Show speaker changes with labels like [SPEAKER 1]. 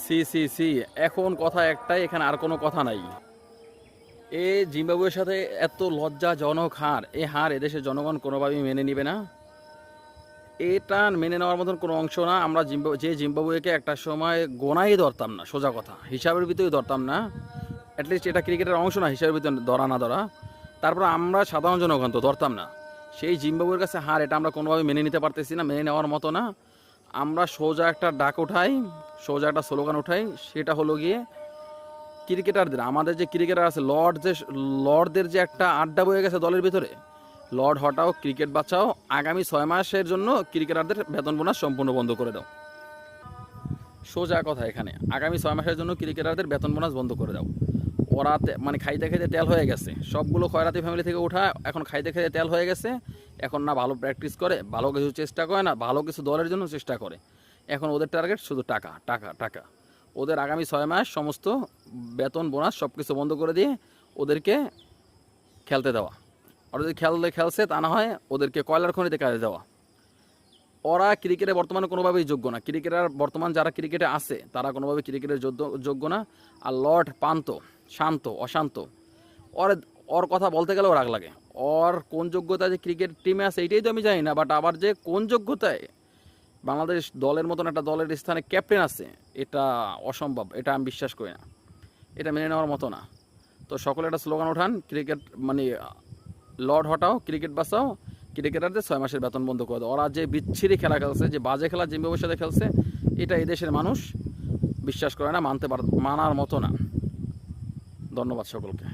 [SPEAKER 1] C C C, এখন কথা একটাই, এখানে আর কোনো কথা নাই। এ জিম্বাবুয়ের সাথে এত লজ্জাজনক হার, এই হার এদেশের জনগণ কোনোভাবেই মেনে নিবে না। এটা মেনে নেওয়ার মতন কোনো অংশ না। আমরা জিম্বাবুয়েকে একটা সময় গোনাই ধরতাম না, সোজা কথা, হিসাবের ভিতরেই ধরতাম না। অ্যাটলিস্ট এটা ক্রিকেটের অংশ না, হিসাবের ভিতরে ধরা না ধরা, তারপর আমরা সাধারণ জনগণ তো ধরতাম না। সেই জিম্বাবুয়ের কাছে হার, এটা আমরা কোনোভাবে মেনে নিতে পারতেছি না, মেনে নেওয়ার মতো না। আমরা সোজা একটা ডাক উঠাই, সোজা একটা স্লোগান উঠাই, সেটা হলো গিয়ে ক্রিকেটারদের, আমাদের যে ক্রিকেটার আছে, লর্ডদের যে একটা আড্ডা বয়ে গেছে দলের ভিতরে, লর্ড হটাও, ক্রিকেট বাঁচাও, আগামী 6 মাসের জন্য ক্রিকেটারদের বেতন বোনাস সম্পূর্ণ বন্ধ করে দাও। সোজা কথা, এখানে আগামী 6 মাসের জন্য ক্রিকেটারদের বেতন বোনাস বন্ধ করে দাও। ওরা মানে খাইতে খাইতে তেল হয়ে গেছে, সবগুলো খয়রাতি ফ্যামিলি থেকে ওঠা, এখন খাইতে খাইতে তেল হয়ে গেছে। এখন না ভালো প্র্যাকটিস করে, ভালো কিছু চেষ্টা করে না, ভালো কিছু দলের জন্য চেষ্টা করে। এখন ওদের টার্গেট শুধু টাকা টাকা টাকা। ওদের আগামী 6 মাস সমস্ত বেতন বোনাস সব কিছু বন্ধ করে দিয়ে ওদেরকে খেলতে দেওয়া। আর যদি খেলছে তা না হয় ওদেরকে কয়লার খনিতে কাজে দেওয়া। ওরা ক্রিকেটে বর্তমানে কোনোভাবেই যোগ্য না। ক্রিকেটার বর্তমান যারা ক্রিকেটে আছে তারা কোনোভাবে ক্রিকেটের যোগ্য না। আর লর্ড পান্ত শান্ত অশান্ত, ওর ওর কথা বলতে গেলেও রাগ লাগে। ওর কোন যোগ্যতায় যে ক্রিকেট টিমে আছে এইটাই তো আমি জানি না, বাট আবার যে কোন যোগ্যতায় বাংলাদেশ দলের মতন একটা দলের স্থানে ক্যাপ্টেন আছে, এটা অসম্ভব, এটা আমি বিশ্বাস করি না, এটা মেনে নেওয়ার মতো না। তো সকলে একটা স্লোগান ওঠান, ক্রিকেট মানে লর্ড হটাও, ক্রিকেট বাঁচাও, ক্রিকেটারদের 6 মাসের বেতন বন্ধ করে দাও। ওরা যে বিচ্ছিরি খেলা খেলছে, যে বাজে খেলা জিম্বাবুয়ের সাথে খেলছে, এটা এদেশের মানুষ বিশ্বাস করে না, মানার মতো না। ধন্যবাদ সকলকে।